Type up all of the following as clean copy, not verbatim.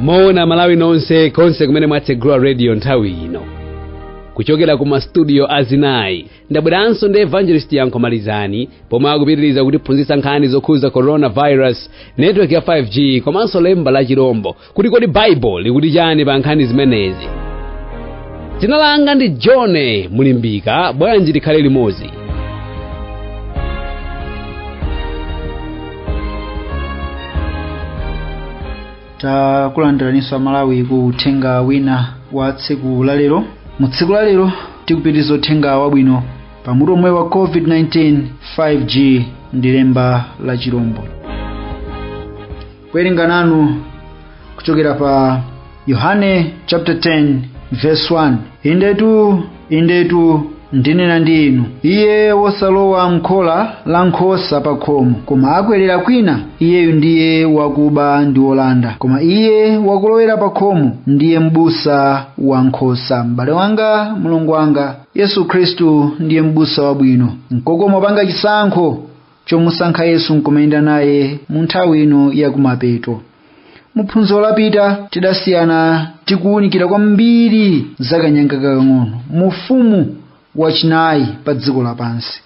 Mona Malawi nonse konse kumene mwatsegula radio nthawi ino. Kuchokera kuma studio Azinai, ndabweranso ndi Evangelist Yanko Malizani, pomwe akupitiriza kutiphunzitsa nkhani zokhuza coronavirus, network ya 5G, komanso lemba la chirombo, kuti kodi Bible likuti chani pa nkhani zimenezi. Dzina langa ndi John Mulimbika, bwanji tikhale limodzi. Takulandiraniso Malawi kuthenga wina wa tsiku lalero. Mu tsiku lalero tikupitiriza uthenga wabwino pamutu omwe wa COVID-19 5G ndi lemba la chirombo. Kuwerenga nanu kuchokera pa Yohane chapter 10 verse 1. Indetu ndinena ndi inu, iye wosalowa m'khola la nkhosa pa khomo, koma akwerera kwina, iyeyu ndiye wakuba ndi wolanda, koma iye wakulowera pa khomo ndiye m'busa wa nkhosa. M'bale wanga, Mulungu wanga, Yesu Khristu ndiye m'busa wabwino. Mkokoma panga chisankho chomusankha Yesu nkumayenda naye mu nthawi ino yakumapeto. Muphunziro lapita tidasiyana tikuwunikira kwambiri zakanyanga kakang'ono mufumu wachinayi pa dziko lapansi.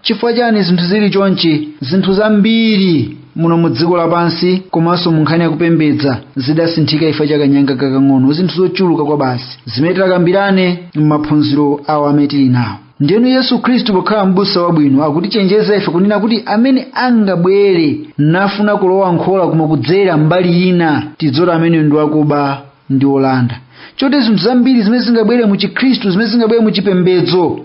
Chifukwa chani zinthu zili chonchi, zinthu zambiri muno mu dziko lapansi komanso mu nkhani yakupembedza zidasinthika chifukwa cha kanyanga kakang'ono, zinthu zochuluka kwa basi zimene tikambirane m'maphunziro awo amene tili nawo. Ndiyenu Yesu Khristu pokhala m'busa wabwino akutichenjeza ife kunena kuti amene angabwere nafuna kulowa nkhola koma kudzera mbali ina, tidzoti amene ndi wakuba ndi wolanda. Choti zinthu zambiri zimene zingabwere mu Chikhristu, zimene zingabwere mu chipembedzo,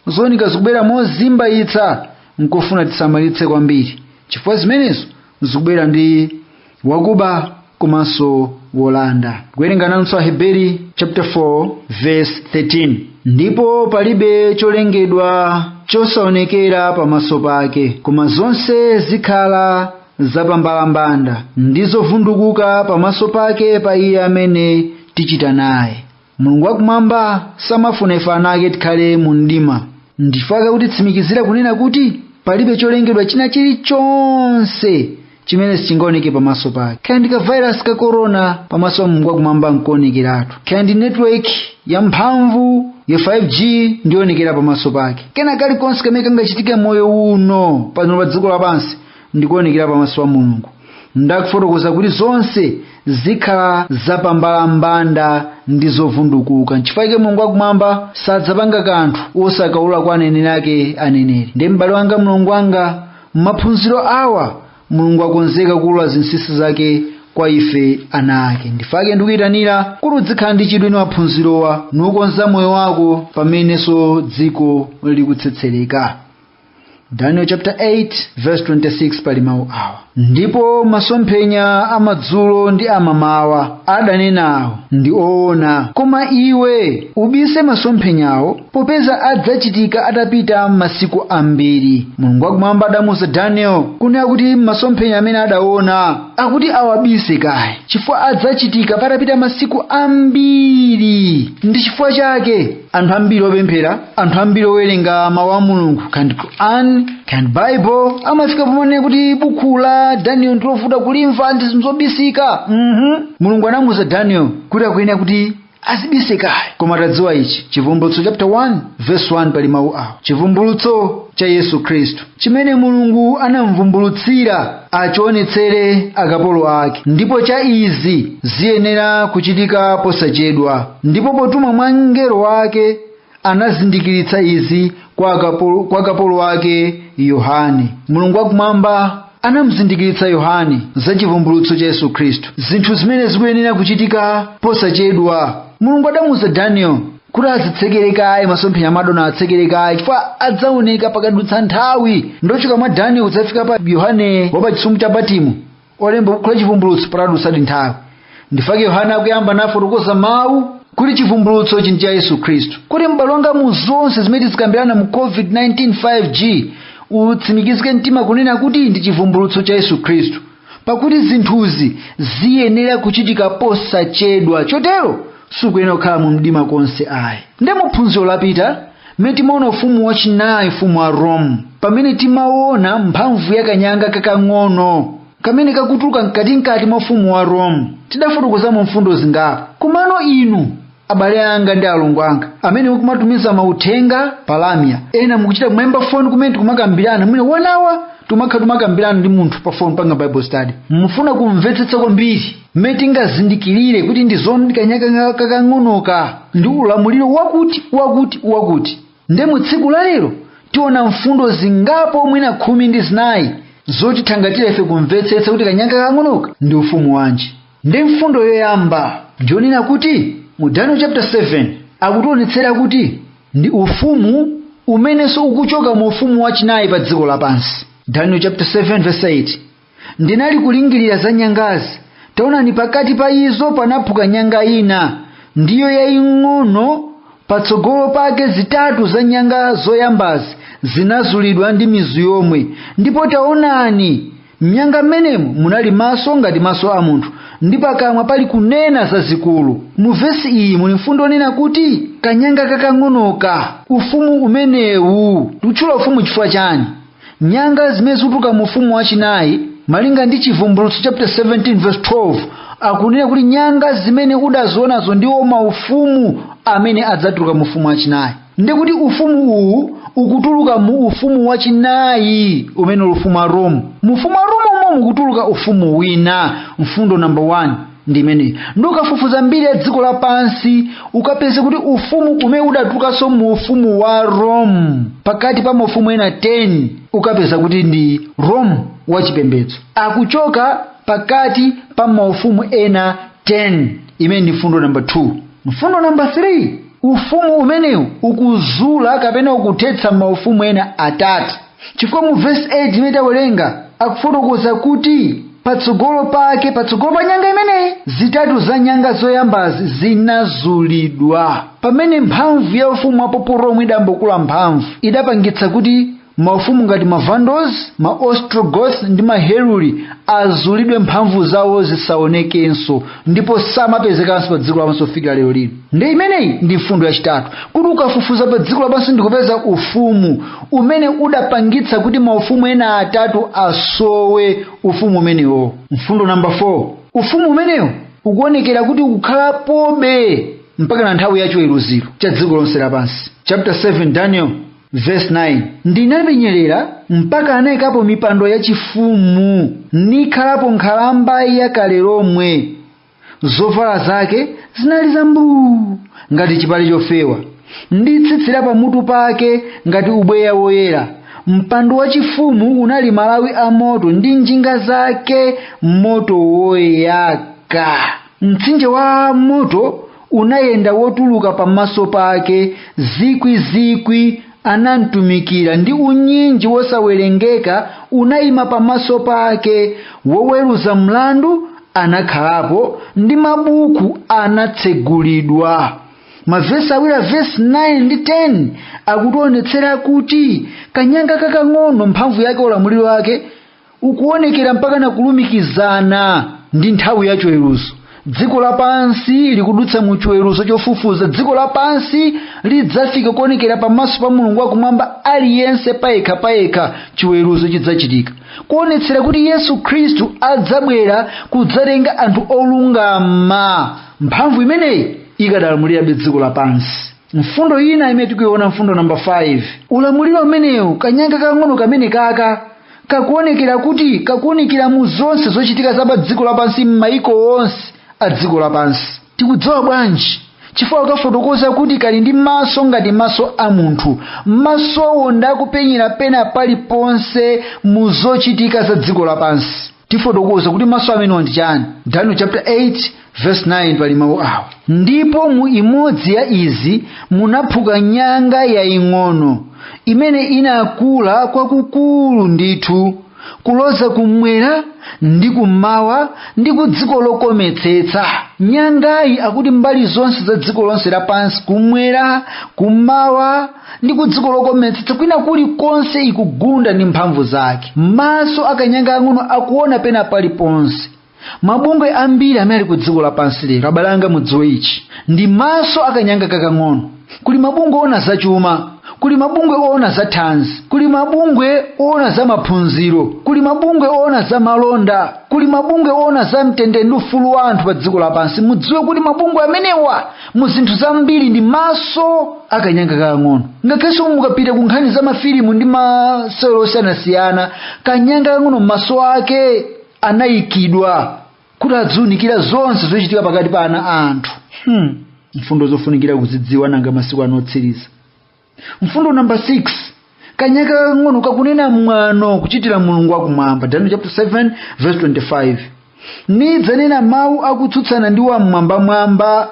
zooneka zikubwera mozimbayitsa, nkofuna tisamalitse kwambiri, chifukwa zimenezo zikubwera ndi wakuba komanso wolanda. Kuwerenga nanso Aheberi chapter 4 verse 13. Ndipo palibe cholengedwa chosaonekera pamaso pake, koma zonse zikhala zapambalambanda ndi zovundukuka pamaso pake pa iye amene tichita naye. Mulungu wakumwamba samafuna ife ana ake tikhale mu mdima. Ndifaka kuti tsimikizira kunena kuti palibe cholengedwa china chilichonse chimene sichingaoneke pamaso pake. Kaya ndi ka virus ka corona pamaso pa Mulungu wakumwamba nkuonekeratu. Kaya ndi network ya mphamvu ya 5G ndionekera pamaso pake. Kena kalikonse kamene kangachitika moyo uno pano pa dziko lapansi ndikuonekera pamaso pa Mulungu. Ndakufotokoza kuti zonse zikhala zapambalambanda ndi zovundukuka. N'chifukwa chake Mulungu wakumwamba sadzapanga kanthu osakaula kwa aneneri ake aneneri. Ndi m'bale wanga, Mulungu wanga, m'maphunziro awa Mulungu akonzeka kulola zinsinsi zake kwa ife ana ake. Ndifake ndikuyitanira kuti uzikhala ndi chidwi ndi maphunzirowa nukonza moyo wako pamenenso dziko likutsetsereka. Daniel chapter 8 verse 26 pali mawu awa. Ndipo masomphenya amadzulo ndi amamawa adanenawo ndi oona, koma iwe ubise masomphenyawo popeza adzachitika atapita masiku ambiri. Mulungu wakumwamba adamuza Daniel kunena kuti masomphenya amene adaona akuti awabise kaye, chifukwa adzachitika patapita masiku ambiri. Ndi chifukwa chake anthu ambiri opemphera, anthu ambiri owerenga mawu a Mulungu, kandi Quran, kandi Bible, amafika pamene kuti buku la Daniel ndilovuta kulimva ndi zinthu zobisika. Mulungu anamuza Daniel kuti akuyenera kuti azibise kaye. Koma tadziwa ichi, Chivumbulutso chapter 1 verse 1 pali mawu awo. Chivumbulutso cha Yesu Khristu chimene Mulungu anamvumbulutsira achionetsere akapolo ake, ndipo cha izi ziyenera kuchitika posachedwa. Ndipo potuma mwa mngelo wake anazindikiritsa izi kwa kapolo wake Yohane. Mulungu wakumwamba anamzindikiritsa Yohane za chivumbulutso cha Yesu Khristu, zinthu zimene zikuyenera kuchitika posachedwa. Mulungu adamuza Daniel kuti azitsekerekaye masomphenya amadona atsekerekaye, chifukwa adzaoneka pakadutsa nthawi. Ndochoka mwa Daniel kudzafika pa Yohane wa pa chitsumbu cha Patimo, olemba buku la chivumbulutso patadutsa nthawi. Ndifake Yohane akuyamba nafotokoza mawu kuti chivumbulutso chi ndi cha Yesu Khristu. Kuti m'bale wanga, mu zonse zimene zikambirana mu COVID-19 5G utsimikizike mtima kunena kuti ndi chivumbulutso cha Yesu Khristu, pakuti zinthuzi ziyenera kuchitika posachedwa. Chotero sukuyenera kukhala mu mdima konse ayi. Ndi muphunziro lapita mmene timaona ufumu wachinayi, ufumu wa Rome, pamene timaona mphamvu ya kanyanga kakang'ono kamene kakutuluka mkati mwa ufumu wa Rome. Tidafotokoza mu mfundo zingapo. Komano inu abale anga ndi alongo anga amene mukumatumiza mauthenga palamya, ena mukuchita kumemba phone kumene tikumakambirana mwina wanawa tumakambirana ndi munthu pa phone panga Bible study, mufuna kumvetsetsa kwambiri mmene tingazindikirire kuti ndi zoni kanyaka kakang'onoka ndi ulamuliro wakuti. Nde mu tsiku la lero tiona mfundo zingapo mwina 14 zoti thangatira ife kumvetsetsa kuti kanyaka kakang'onoka ndi ufumu wanji. Ndi mfundo yoyamba ndionena kuti mu Daniel chapter 7 akutionetsera kuti ndi ufumu umenenso ukuchoka mu ufumu wachinayi pa dziko lapansi. Daniel chapter 7 verse 8, ndinali kulingirira za nyangazi, taonani pakati pa izo panaphuka nyanga ina, ndiyo yaying'ono, patsogolo pake zitatu za nyanga zoyambazi zinazulidwa ndi mizu yomwe, ndipo taonani m'nyanga m'menemo munali maso ngati maso a munthu, ndi pakamwa pali kunena zazikulu. Mu vesi iyi muli mfundo nena kuti kanyanga kakang'onoka, ufumu umenewu tikutchula ufumu chifukwa chani? Nyanga zimene zikutuluka mu ufumu wachinayi malinga ndi Chivumbulutso chapter 17 verse 12 akunena kuti nyanga zimene udazionazo ndiwo maufumu amene adzatuluka mu ufumu wachinayi. Ndi kuti ufumu uwu ukutuluka mu ufumu wachinayi umene ufumu wa Rome. Mu ufumu wa Rome umo mukutuluka ufumu wina. Mfundo number 1 ndi imeneyi. Ndokafufuza mbiri ya dziko lapansi ukapeze kuti ufumu umene udatulukanso mu ufumu wa Rome pakati pa maufumu ena 10 ukapeza kuti ndi Rome wachipembedzo, akuchoka pakati pa maufumu ena 10. Imene ndi mfundo number 2. Mfundo number 3, ufumu umenewu ukuzula kapena ukuthetsa maufumu ena atatu. Chifukwa mu verse 8 imene tawerenga akufotokoza kuti patsogolo pa nyanga imeneyi zitatu za nyanga zoyambazi zinazulidwa. Pamene mphamvu ya ufumu wa Rome idambokula mphamvu, idapangitsa kuti maufumu ngati ma Vandals, ma Ostrogoths ndi ma Heruli azulidwe mphamvu zawo zisaonekenso, ndipo samapezekanso pa dziko lapansi kufikira lero lino. Ndi imeneyi ndi mfundo yachitatu, kuti ukafufuza pa dziko lapansi ndikupeza ufumu umene udapangitsa kuti maufumu ena atatu asowe ufumu umenewo. Mfundo number 4, ufumu umenewo ukuonekera kuti ukukhalapobe mpaka na nthawi yachiweruziro cha dziko lonse lapansi. Chapter 7 Daniel verse 9, ndinapenyerera mpaka anayikapo mipando yachifumu nikhalapo nkhalamba yakale lomwe, zovala zake zinali zambu ngati chipale chofewa, ndi tsitsi la pamutu pake ngati ubweya woyera. Mpando wachifumu unali malawi a moto ndi njinga zake moto woyaka. Mtsinje wa moto unayenda wotuluka pamaso pake, zikwi anamtumikira, ndi unyinji wosawerengeka unayima pamaso pake. Woweruza mlandu anakhalapo ndi mabuku anatsegulidwa. Mavesi awiri verse 9 ndi 10 akutionetsera kuti kanyanga kakang'ono mphamvu yake ulamuliro wake ukuonekera mpaka na kulumikizana ndi nthawi ya chiweruzo. Dziko lapansi likudutsa mu chiweruzo chofufuza. Dziko lapansi lidzafika kuonekera pamaso pa Mulungu wakumwamba aliyense payekha chiweruzo chidzachitika, kuonetsera kuti Yesu Khristu adzabwera kudzatenga anthu olungama. Mphamvu imeneyi ikadalamulirabe dziko lapansi. Mfundo ina imene tikuiona mfundo number 5, ulamuliro umenewu kanyanga kang'ono kamene kaka kakuonekera kuti kakuonekera mu zonse zochitika za pa dziko lapansi, m'mayiko onse a dziko lapansi. Tikudziwa bwanji? Chifukwa kafotokoza kuti kali ndi maso ngati maso a munthu, masowo ndakupenyera pena paliponse mu zochitika za dziko lapansi. Tifotokoza kuti maso amenewa ndi chani? Daniel chapter 8 verse 9 pali mawu awo, ndipo mu imodzi ya izi munaphuka nyanga yaying'ono imene inakula kwakukulu ndithu, kuloza kumwera ndi kummawa ndi ku dziko lokometsetsa. Nyangayi akuti mbali zonse za dziko lonse lapansi, kumwera, kummawa ndi ku dziko lokometsetsa, kwina kuli konse ikugunda ndi mphamvu zake. Maso akanyanga ang'ono akuona pena paliponse, mabungwe ambiri amene ali ku dziko lapansi lero abalanga mudziwe ichi ndi maso akanyanga kakang'ono. Kuli mabungwe ona zachuma, kuli mabungwe ona za thanzi, kuli mabungwe ona za maphunziro, kuli mabungwe ona za malonda, kuli mabungwe ona za mtendere ndi ufulu wa anthu pa dziko lapansi. Mudziwe kuti mabungwe amenewa mu zinthu zambiri ndi maso akanyanga kakang'ono. Ngakhenso mukapita ku nkhani za mafilimu ndi masewero osiyanasiyana, kanyanga kakang'ono maso ake anayikidwa kuti adziunikira zonse zochitika pakati pa ana a anthu. Mfundo zofunikira kuzidziwa nanga masiku anotsiriza. Mfundo number 6, kanyanga kakang'ono kakunena mwano kuchitira Mulungu wakumwamba. Daniel chapter 7 verse 25. Nidzanena mawu akutsutsana ndi wamwambamwamba,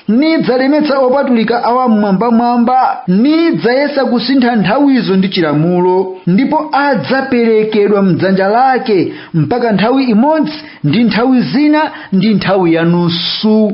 nidzalemetsa opatulika awa mmwambamwamba, nidzayesa kusintha nthawizo ndi chilamulo, ndipo adzaperekedwa mdzanja lake mpaka nthawi imodzi ndi nthawi zina ndi nthawi ya nusu.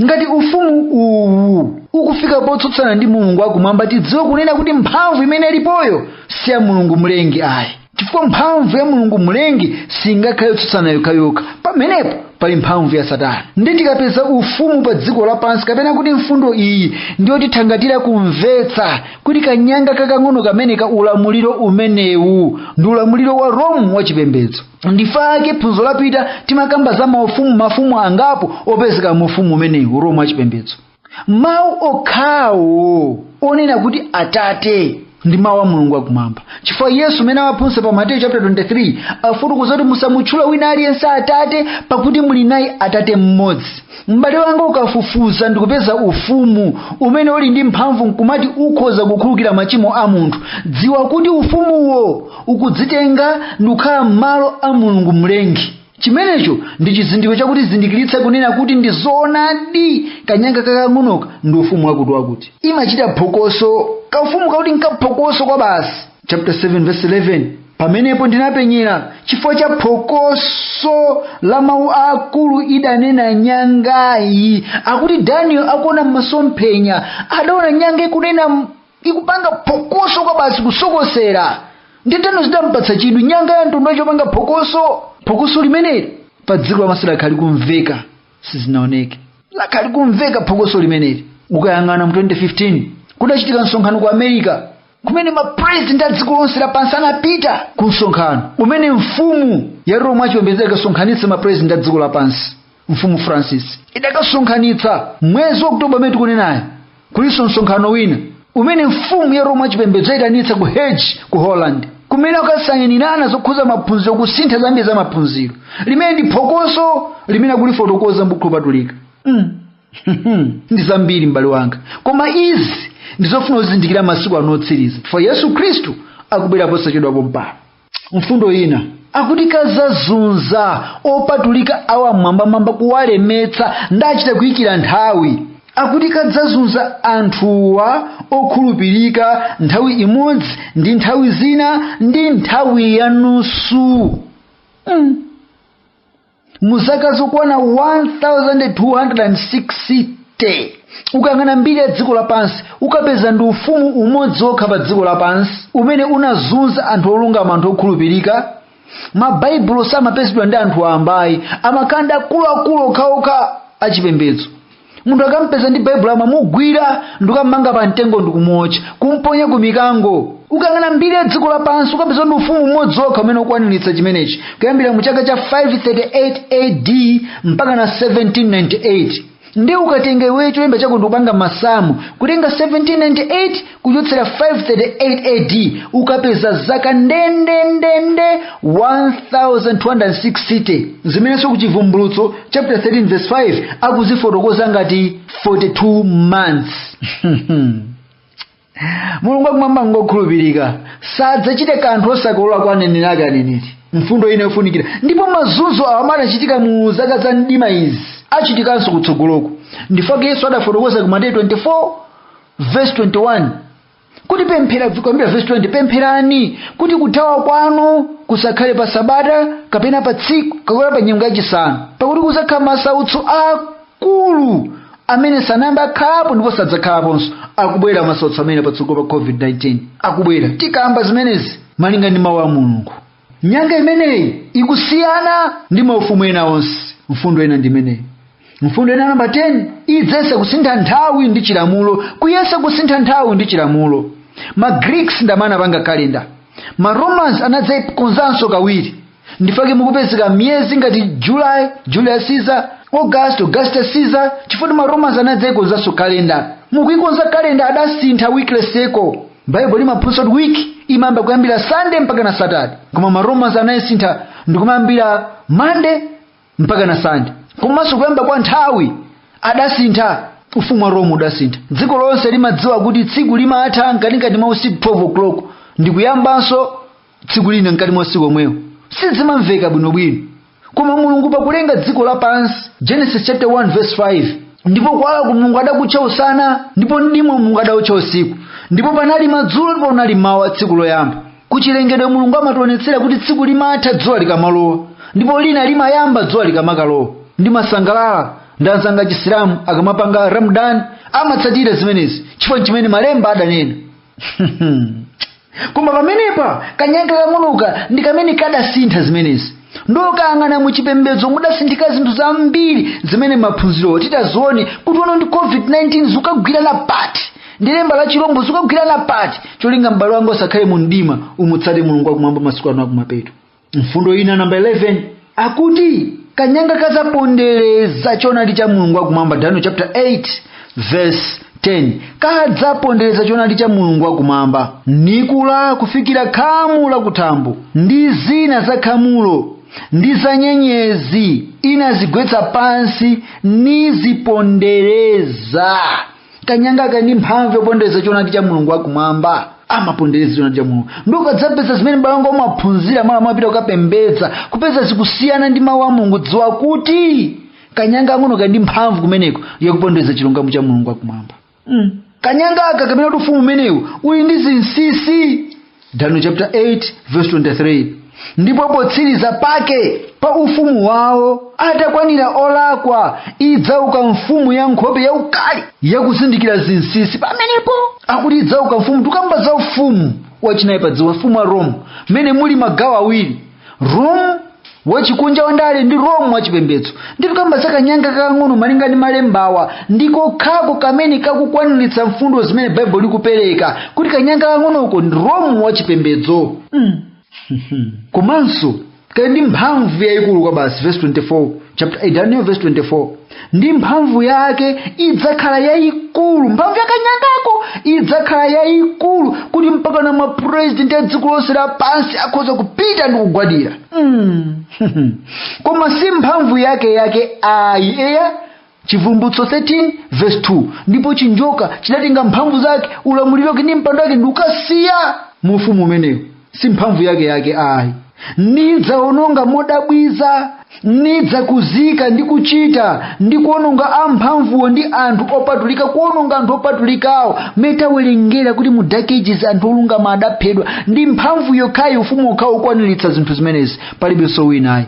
Ngati ufumu uwu ukufika potsutsana ndi Mulungu wakumwamba, tidziwe kunena kuti mphamvu imene ilipoyo si ya Mulungu mlengi ayi. Chifukwa mphamvu ya Mulungu mlengi singakhale yotsutsana yokhayokha, pamenepo pali mphamvu ya Satana. Ndi tikapeza ufumu pa dziko lapansi, kapena kuti mfundo iyi ndiyo tithangatira kumvetsa kuti kanyanga kakang'ono kamene ka ulamuliro umenewu ndi ulamuliro wa Rome wachipembedzo. Ndifake phunziro lapita timakamba za mafumu angapo opezeka mu ufumu umenewu Rome wachipembedzo. Mawu okhawo onena kuti Atate ndi mawu a Mulungu wakumwamba. Chifukwa Yesu amene amaphunzitsa pa Mateyu chapter 23 afotokoza kuti musamutchula wina aliyense Atate pakuti muli naye Atate mmodzi. M'bale wanga ukafufuza ndikupeza ufumu umene uli ndi mphamvu nkumati ukhoza kukhululukira machimo a munthu, dziwa kuti ufumuwo ukudzitenga ndikukhala m'malo a Mulungu mlengi. Chimenecho ndi chizindikiro chakuti zindikiritsa kunena kuti ndi zoonadi kanyanga kakang'onoka ndi ufumu wakuti. Imachita phokoso, kaufumu kauti nkaphokoso kwa basi. Chapter 7 verse 11. Pamenepo ndinapenyera chifukwa cha phokoso la mawu akulu idanena nyangayi. Akuti Daniel akuona m'masomphenya adaona nyanga ikunena ikupanga phokoso kwa basi kusokosera. Nditano zidampatsa chidwi nyanga ya mtundu wachopanga phokoso. Phokoso limeneli pa dziko lapansi lakhali kumveka, sizinaoneke. Lakhali kumveka phokoso limeneli. Ukayang'ana mu 2015 kudachitika msonkhano ku America kumene mapresident a dziko lonse lapansi anapita ku msonkhano umene mfumu ya Rome wachipembedzo ikasonkhanitsa mapresident a dziko lapansi. Mfumu Francis idakasonkhanitsa mwezi wa Oktoba umene tikunenayo. Kulinso msonkhano wina umene mfumu ya Rome wachipembedzo idanitsa ku Hague ku Holland, kumene akasayanirana zokhuza maphunziro kusintha zambiri za maphunziro. Limene ndi phokoso limene akulifotokoza m'buku lopatulika. Ndi zambiri m'bale wanga, koma izi ndizofuna uzindikira masiku anotsiriza. For Yesu Khristu akubwera posachedwapo mpano. Mfundo ina akuti kazazunza opatulika awa mmwambamwamba kuwalemetsa ndachita kuyikira nthawi. Akuti kadzazunza anthuwa okhulupirika nthawi imodzi ndi nthawi zina ndi nthawi ya nusu. Muzaka zokwana 1260 ukang'ana mbiri ya dziko lapansi ukapeza ndi ufumu umodzi wokha pa dziko lapansi umene unazunza anthu olungama, anthu okhulupirika. Mabaibulo samapezedwa ndi anthu ambayi, amakanda akuluakulu okhaokha achipembedzo. Munthu akampeza ndi baibulo amamugwira ndikamanga pa mtengo ndikumuotcha, kumponya ku mikango. Ukang'ana mbiri ya dziko lapansi ukapeza ndi ufumu umodzi wokha umene ukwaniritsa chimenechi kuyambira mu chaka cha 538 AD mpaka na 1798. Ndi ukatenga iwe cholemba chako ndikupanga masamu kutenga 1798 kuchotsera 538 AD ukapeza zaka ndendendende 1260 zimenenso kuchivumbulutso chapter 13 verse 5 akuzifotokoza ngati 42 months. Mulungu wakumwamba ngokhulupirika sadzachita kanthu osakolola kwa aneneri ake aneneri. Mfundo ine yofunikira ndipo mazunzo awamana achitika mu zaka za mdima izi achitikanso kutsogoloko. Ndifake Yesu adafotokoza ku Mateyu 24 verse 21 kuti pemphera, kwambira verse 20, pempherani kuti kuthawa kwanu kusakhale pa Sabata kapena pa tsiku kapena pa nyengo yachisanu, pakuti kuzakhala masautso akulu amene sanayambe akhalapo ndipo sadzakhalaponso. Akubwera masautso amene patsogolo pa COVID-19 akubwera. Tikamba zimenezi malinga ndi mawu a Mulungu. nyanga imeneyi ikusiyana ndi maufumu ena onse. Mfundo ina ndi imeneyi. Mfundo ina namba 10, idzesa kusintha nthawi ndi chilamulo. Kuyesa kusintha nthawi ndi chilamulo. Ma Greeks ndamana panga kalenda. Ma Romans anadzayikonzanso kawiri. Ndifake mukupezeka miyezi ngati July, Julius Caesar, Augustus Caesar, chifukwa ma Romans anadzayikonzanso kalenda. Mukuikonza kalenda adasintha weekly cycle. Bible limaphunzitsa kuti week imayamba kuyambira Sunday mpaka na Saturday. Koma ma Romans anayisintha ndikumayambira Monday mpaka na Sunday. Komanso kuyamba kwa nthawi adasintha. Ufumu wa Rome udasintha. Dziko lonse limadziwa kuti tsiku limatha ngati mwa usiku 12 o'clock. Ndikuyambanso tsiku lina ngati mwa usiku omwewo. Sizimamveka bwinobwino. Koma Mulungu pakulenga dziko lapansi, Genesis chapter 1 verse 5, ndipo kuwala ku Mulungu adakutcha usana, ndipo mdima Mulungu adawutcha usiku. Ndipo panali madzulo ndipo panali mawa tsiku loyamba. Kuchilengedwe Mulungu amationetsera kuti tsiku limatha dzuwa likamalowa, ndipo lina limayamba dzuwa likamakalowa. Ndimasangalala ndanzanga Chisilamu akamapanga Ramadan amatsatira zimenezi, chifukwa chimene malemba adanena. Koma pamenepa kanyanga kang'onoka ndi kamene kadasintha zimenezi. Ndokang'ana muchipembedzo mudasinthika zinthu zambiri zimene maphunziro titazione kuti ono ndi COVID-19 zikagwirana pati. Ndi lemba la chilombo zikagwirana pati. Cholinga m'bale wanga osakhale mu mdima umutsate Mulungu akumwamba masiku ano akumapeto. Mfundo ina namba 11 akuti kanyanga kazapondereza choonadi cha Mulungu akumwamba. Daniel chapter 8 verse 10. Kadzapondereza choonadi cha Mulungu akumwamba nikula kufikira khamu la kuthambo ndi zina za khamulo ndi za nyenyezi inazigwetsa pansi nizipondereza. Kanyanga kandi mphamvu yopondereza choonadi cha Mulungu akumwamba. Amapondereza choonadi cha Mulungu. Ndokadzapeza zimene balongo amaphunzira mala mapita kukapembedza kupeza zikusiyana ndi mawu a Mulungu, dziwa kuti kanyanga ang'ono kandi mphamvu kumeneko yakupondereza chilungamo cha Mulungu akumwamba. Kanyanga aka kamene ufumu umenewu uli ndi zinsinsi. Daniel chapter 8 verse 23. Ndipo potsiriza pake pa ufumu wawo atakwanira olakwa idzauka mfumu ya nkhope yaukali yakuzindikira zinsinsi. Pamenepo akuti idzauka mfumu tukamba za ufumu wachinayi pa dziko, ufumu wa Rome mene muli magawo awiri, Rome wachikunja wandale ndi Rome wachipembedzo. Ndipo kamba za kanyanga kang'ono malinga ndi malembawa ndiko khako kamene kakukwaniritsa mfundo zimene Bible likupereka kuti kanyanga kang'onoko ndi Rome wachipembedzo. Komanso kali ndi mphamvu yayikulu kwa basi. Verse 24 chapter 8 Daniel verse 24. Ndi mphamvu yake idzakhala yayikulu. Mphamvu ya kanyangako idzakhala yayikulu kuti mpaka na mapresident a dziko lonse lapansi akhoza kupita ndi kugwadira. Koma si mphamvu yake ayi. Chivumbutso 13 verse 2. Ndipo chinjoka chidatenga mphamvu zake, ulamuliro wake ndi mpando wake ndukasiya mu ufumu umenewu. Si mphamvu yake ayi. Nidzaononga modabwiza, nidzakuzika ndi kuchita ndi kuononga amphamvuwo ndi anthu opatulika, kuononga anthu opatulikawo metawerengera kuti mu Dark Ages anthu olungama adaphedwa. Ndi mphamvu yokhayi ufumu okhawo ukwaniritsa zinthu zimenezi, palibenso winayi.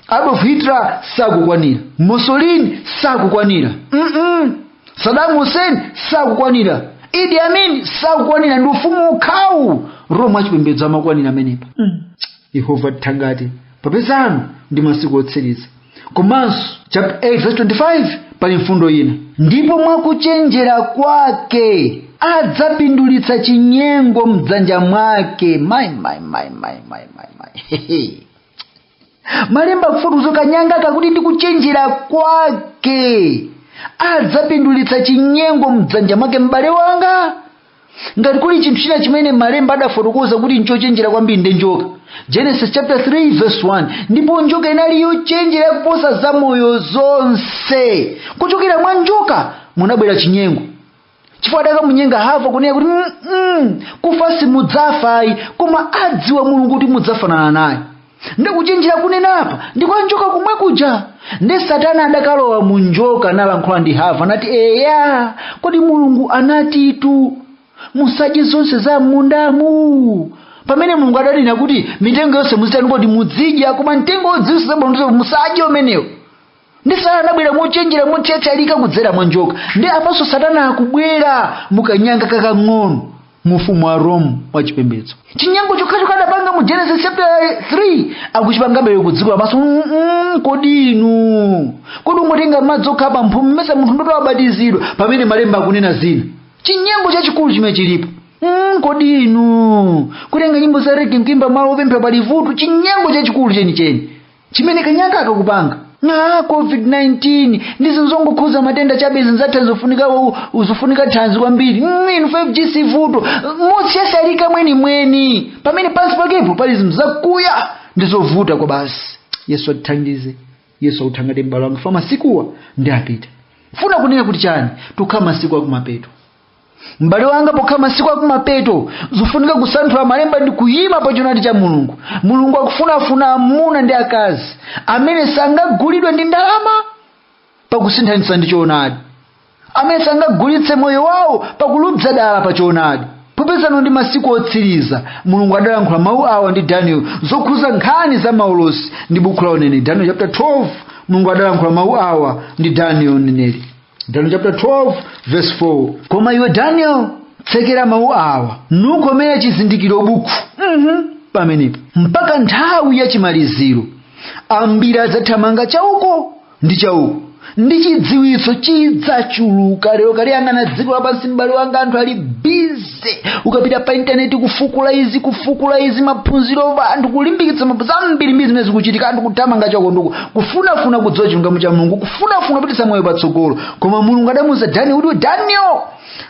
Adolf Hitler sakukwanira, Mussolini sakukwanira, Saddam Hussein sakukwanira, Idi Amin sakukwanira. Ndi ufumu okhawu Roma achipembedzo amakwanira amenepa. Yehova tithangate papezano ndi masiku otsiriza. Komanso chapter 8 verse 25 pali mfundo ina. Ndipo mwakuchenjera kwake adzapindulitsa chinyengo mdzanja mwake. My. Malemba kufutuzo kanyanga kakuti ndi kuchenjera kwake adzapindulitsa chinyengo mdzanja mwake. M'bale wanga, ngati kuli chinthu china chimene malemba adafotokoza kuti nchochenjera kwambiri ndi njoka. Genesis chapter 3 verse 1. Ndipo njoka inali yochenjera kuposa zamoyo zonse. Kuchokera mwa njoka munabwera chinyengo. Chifukwa adakamunyenga Hava kunena kuti kufa simudzafa ayi, koma adziwa Mulungu kuti mudzafanana naye. Ndikuchenjera kunena apa ndi kwa njoka kumwe kuja. Ndi Satana adakalowa mu njoka nalankhula ndi Hava nati eya, kodi Mulungu anatitu musadye zonse za mundamu. Pamene Mulungu adanena kuti mitengo yonse muzitani kuti muzidya, koma mtengo wonse zabwino musadye umenewo. Ndi Satana adabwera mochenjera mothethalika kudzera mwa njoka. Ndi apanso Satana akubwera mukanyanga kakang'ono mu ufumu wa Rome wachipembedzo. Chinyengo chokhacho kadapanga mu Genesis chapter 3 akuchipangabe kudziko lapansi. Kodi inu kodi ungotenga madzi okha mphumi mmesa munthu ndoto abatizidwa pamene malemba akunena zina? Chinyengo chachikulu chimene chilipo. Kodi inu kutenga nyimbo za reggae mkimba malo opemphera pali vuto, chinyengo chachikulu chenicheni chimene kanyanga akakupanga. COVID-19 ndizo zongokhuza matenda chabe zinzatha zofunika thanzi kwambiri. Inu 5G si vuto motsiyasa mweni pamene pansi pakepo pali zinthu zakuya ndizovuta kwa basi. Yesu atithandize, Yesu akuthangate m'bale wanga fa masikuwa ndi apita. Funa kunena kuti chani? Tukha masiku akumapeto. M'bale wanga pokha masiku akumapeto zofunika kusanthula malemba ndi kuyima pa choonadi cha Mulungu. Mulungu akufunafuna amuna ndi akazi amene sangagulidwe ndi ndalama pakusinthanitsa ndi choonadi, amene sangagulitse moyo wawo pakulubza dala pa choonadi. Popezano ndi masiku otsiriza, Mulungu adalankhula mawu awa ndi Daniel zokhuza nkhani za maulosi ndi buku la uneneri. Daniel chapter 12 Mulungu adalankhula mawu awa ndi Daniel uneneri. Daniel chapter 12 verse 4. Koma iwe Daniel tsekera mawu awa nukomera chizindikiro buku pamenepo mpaka nthawi ya chimaliziro. Ambiri adzathamanga chauko ndi chauko ndi chidziwitso chidzachuluka. Lero kaliyang'ana dziko lapansi m'bale wanga anthu ali busy. Ukapita pa intaneti kufukula izi maphunziro anthu kulimbikitsa zambiri zimene zikuchitika, anthu kuthamanga chauko ndiko kufunafuna kudziwa chilungamo cha Mulungu, kufunafuna kupititsa moyo patsogolo. Koma Mulungu adamuwuza Daniel kuti Daniel,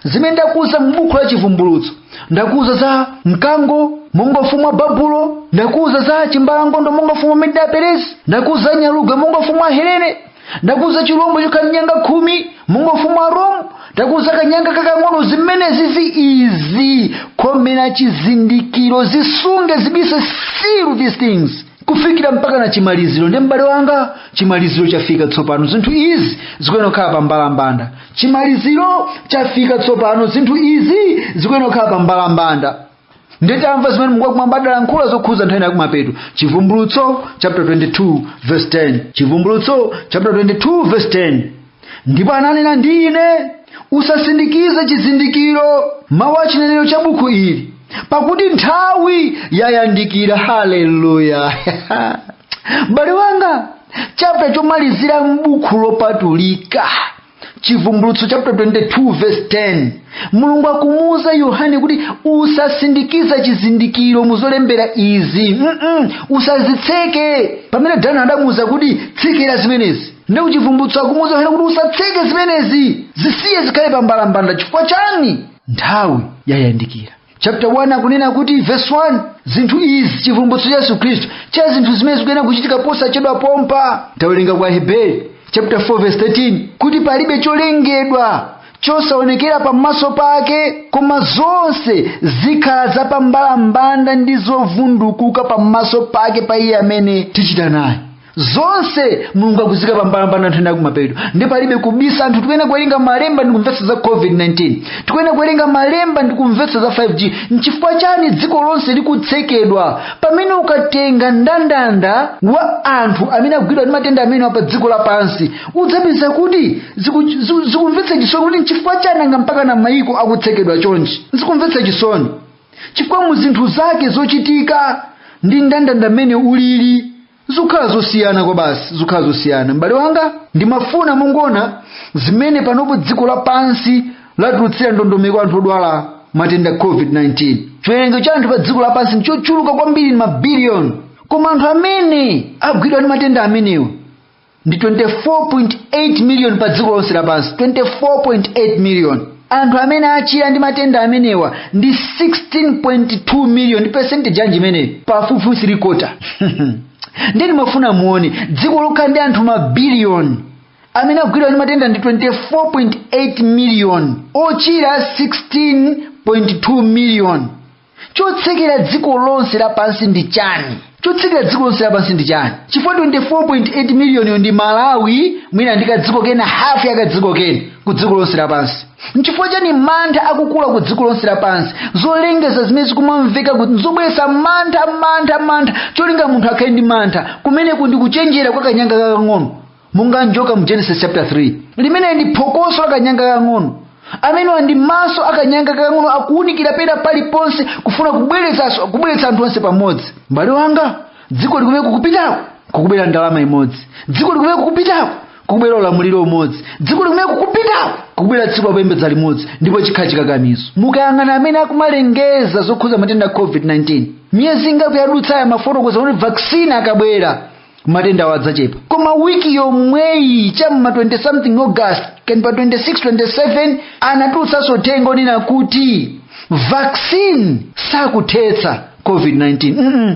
zimene ndakuwuza m'buku la chivumbulutso, ndakuwuza za mkango monga ufumu wa Babulo, ndakuwuza za chimbalangondo monga ufumu wa Medo Peresi, ndakuwuza za nyalugwe monga ufumu wa Helene, ndakuwuza chilombo chokanyanga 10 monga ufumu wa Rome, ndakuwuza kanyanga kakang'ono. Zimenezi izi komera chizindikiro, zisunge, zibise seal these things kufikira mpaka na chimaliziro. Ndi m'bale wanga chimaliziro chafika tsopano, zinthu izi zikuyenera kukhala pa mbalambanda. Chimaliziro chafika tsopano, zinthu izi zikuyenera kukhala pa mbalambanda. Nditamva zimene Mulungu akumwamba adalankhula zokhuza nthawi yakumapeto. Chivumbulutso chapter 22 verse 10. Chivumbulutso chapter 22 verse 10. Ndipo ananena ndi ine, usasindikize chizindikiro mawu a chinenero cha buku ili, pakuti nthawi yayandikira. Haleluya. M'bale wanga chapter chomalizira m'buku lopatulika, Chivumbulutso chapter 22 verse 10. Mulungu akumuwuza Yohane kuti usasindikiza chizindikiro muzolembera izi. Usazitseke. Pamene Daniel adamuwuza kuti tsekera zimenezi, ndi kuchivumbulutso akumuwuza Yohane kuti usatseke zimenezi, zisiye zikhale pa mbalambanda. Chifukwa chani? Nthawi yayandikira. Chapter 1 akunena kuti verse 1, zinthu izi chivumbulutso cha Yesu Khristu cha zinthu zimene zikuyenera kuchitika posachedwa pompa. Tawerenga kwa Hebrew chapter 4 verse 13 kuti palibe cholengedwa chosaonekera pamaso pake, koma zonse zikhala za pambalambanda ndi zovundukuka pamaso pake pa iye amene tichita naye. Zonse Mulungu akuzika pambalambanda nthawi yakumapeto. Ndi palibe kubisa. Anthu tikuyenera kuwerenga malemba ndi kumvetsa za COVID-19, tikuyenera kuwerenga malemba ndi kumvetsa za 5G. Nchifukwa chani dziko lonse likutsekedwa? Pamene ukatenga ndandanda wa anthu amene akugwidwa ndi matenda amene pa dziko lapansi, udzapeza kuti zikumvetsa chisoni kuti nchifukwa chani anga mpaka na mayiko akutsekedwa chonchi. Zikumvetsa chisoni chifukwa mu zinthu zake zochitika ndi ndandanda amene ulili zikhala zosiyana kwa basi, zikhala zosiyana. M'bale wanga ndimafuna mungoona zimene panopo dziko lapansi latulutsira ndondomeko anthu odwala matenda COVID-19. Chiwerengero cha anthu pa dziko lapansi nchochuluka kwambiri, ni mabiliyoni. Koma anthu amene agwidwa ndi matenda amenewo ndi 24.8 million pa dziko lonse lapansi. 24.8 million. Anthu amene achira ndi matenda amenewa ndi 16.2 million. Ndi percentage yanji imeneyo pafupifupi 3/4. Ndeni mafuna muone dziko lokhala ndi anthu mabiliyoni amene agwidwa ndi matenda ndi 24.8 million, ochira 16.2 million. Chotsekera dziko lonse lapansi ndi chani? Chotsekera dziko lonse lapansi ndi chani? Chifukwa 24.8 million ndi Malawi mwina ndika dziko kena, half ya kadziko kena ku dziko lonse lapansi. Nchifukwa chani mantha akukula ku dziko lonse lapansi? Zolengeza zimene zikumamveka kuti nzobweretsa mantha. Cholinga munthu akhale ndi mantha kumeneku ndi kuchenjera kwa kanyanga kakang'ono. Munga njoka mu Genesis chapter 3 limene ndi phokoso la kanyanga kakang'ono. amene ndi maso akanyanga kakang'ono akuwunikira pena paliponse kufuna kubweretsa anthu onse pamodzi. M'bale wanga, dziko likumene kukupitako kukubwera ndalama imodzi, dziko likumene kukupitako kukubwera ulamuliro umodzi, dziko likumene kukupitako kukubwera tsiku lapembedza limodzi, ndipo chikhala chikakamizo. Mukayang'ana amene akumalengeza zokhuza matenda a COVID-19, miyezi ingapo yadutsa aya mafotokoza kuti vaccine akabwera matenda adzachepa. Koma wiki yomweyi cham'ma 20 something August kani pa 26 27 anatulutsanso uthenga onena kuti vaccine sakuthetsa COVID-19.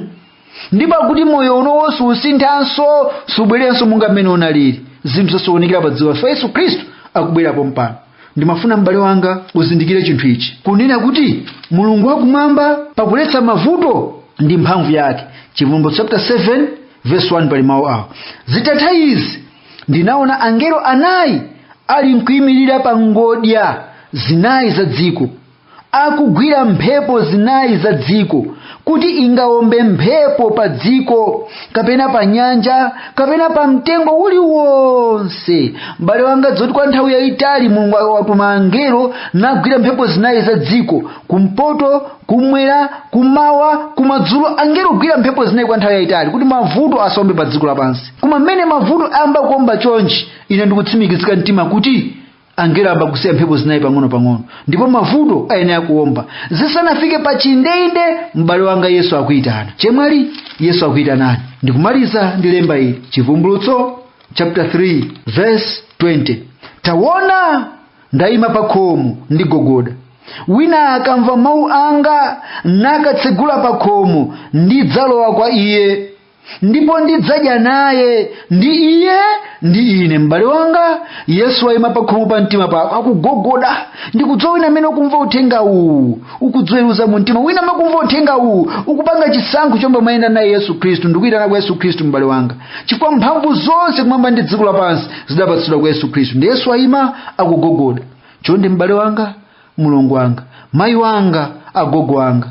Ndipo kuti moyo uno usinthanso subwerenso monga mmene unalili. Zinthu zosokonekera pa dziko la Yesu Khristu akubwerapo mpano. Ndimafuna m'bale wanga uzindikire chinthu ichi, kunena kuti Mulungu wakumwamba pakuletsa mavuto ndi mphamvu yake. Chivumbulutso chapter 7 verse 1 pali mawu awo. Zitatha izi ndinaona angelo anayi ali nkuyimirira pa ngodya zinayi za dziko, akugwira mphepo zinayi za dziko kuti ingawombe mphepo pa dziko kapena pa nyanja kapena pa mtengo uliwonse. M'bale wanga, dzoti kwa nthawi yayitali Mulungu watuma angelo nagwira mphepo zinayi za dziko, kumpoto, kumwera, kumawa, kumadzulo. Angelo gwira mphepo zinayi kwa nthawi yayitali kuti mavuto asawombe pa dziko lapansi. Koma mmene mavuto amba kuomba chonchi, ine ndikutsimikizika mtima kuti angelo amba kusiya mphepo zinayi pang'ono-pang'ono, ndipo mavuto ayenera kuomba. Zisanafike pa chindende, m'bale wanga, Yesu akuyitana. Chemwali Yesu akuyitanani. Ndikumaliza ndilemba ili, Chivumbulutso chapter 3 verse 20. Taona ndayima pa khomo ndigogoda, wina akamva mawu anga nakatsegula pa khomo, ndidzalowa kwa iye ndipo ndidzadya naye, ndi iye ndi ine. M'bale wanga, Yesu wayima pa khomo pa mtima pako akugogoda. Ndikudziwa wina amene ukumva uthenga uwu ukudziweruza mu mtima, wina amene ukumva uthenga uwu ukupanga chisankho chomwe mayenda naye Yesu Khristu. Ndikuyitana kwa Yesu Khristu m'bale wanga, chifukwa mphamvu zonse kumwamba ndi dziko lapansi zidapatsidwa kwa Yesu Khristu. Ndi Yesu wayima akugogoda. Chonde m'bale wanga, mulongo wanga, mayi wanga, agogo wanga,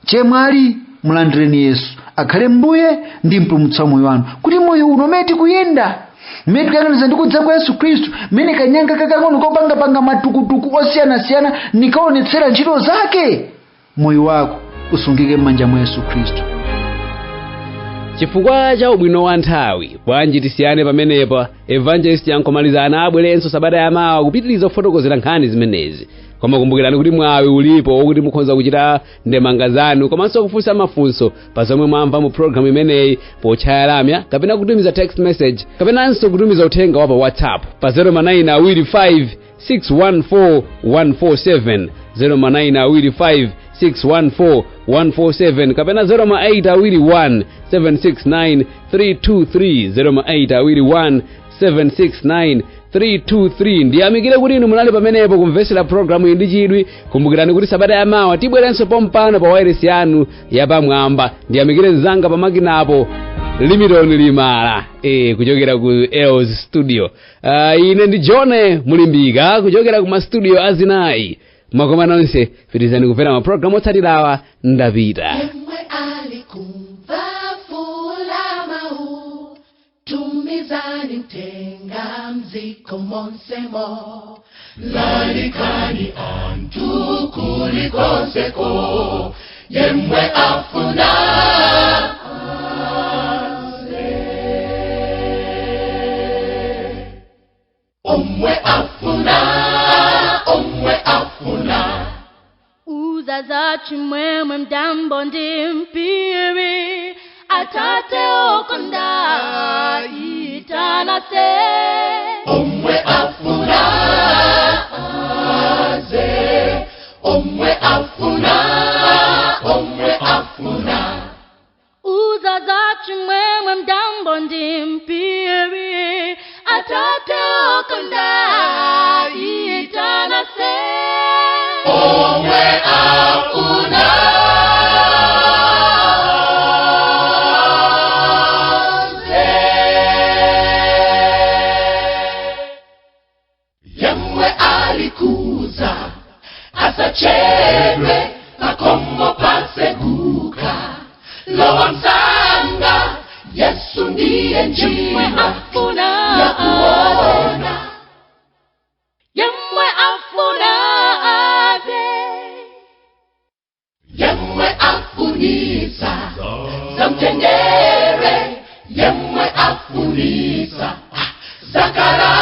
chemwali mulandireni Yesu akhale mbuye ndi mpulumutsi wa moyo wanu, kuti moyo uno umene tikuyenda, mmene tikuyang'aniza ndi kudza kwa Yesu Khristu, mmene kanyanga kakang'ono kopangapanga matukutuku osiyanasiyana nikaonetsera ntchito zake, moyo wako usungike m'manja mwa Yesu Khristu. Chifukwa cha ubwino wa nthawi, bwanji tisiyane pamenepa. Evangelist yankomalizana abwerenso sabata yamawa kupitiriza kufotokozera nkhani zimenezi. Koma kumbukirani kuti mwawi ulipo wokuti mukhoza kuchita ndemanga zanu komanso kufunsa mafunso pa zomwe mwamva mu program imeneyi pochaya lamya kapena kutumiza text message kapenanso kutumiza uthenga wa pa WhatsApp pa 0925 614 147 0925 614 147 kapena 0821 769 323 0821 769 323. Ndiyamikire kuti inu munali pamenepo kumvetsera programu iyi ndi chidwi. Kumbukirani kuti sabata yamawa tibwerenso pompano pa wireless yanu yapamwamba. Ndiyamikire mzanga pamakinapo Limiron Limala kuchokera ku Els Studio. Ine ndi John Mulimbika kuchokera ku studio azinayi. Mwakoma nonse, pitizani kumvera ma program otsatirawa. Ndapita. Tumizani mtenga mziko monsemo, lalikani antu kulikoseko, yemwe afuna omwe afuna uzaza chimwemwe mdambo ndi mpiri atate okonda itanase omwe afuna uzaza chimwemwe mdambo ndi mpiri atate okonda itanase omwe afuna asachedwe pakombo paseguka lowa msanga Yesu ndiye njia ya kuona yemwe afuna wamtendere yemwe afulisa zakara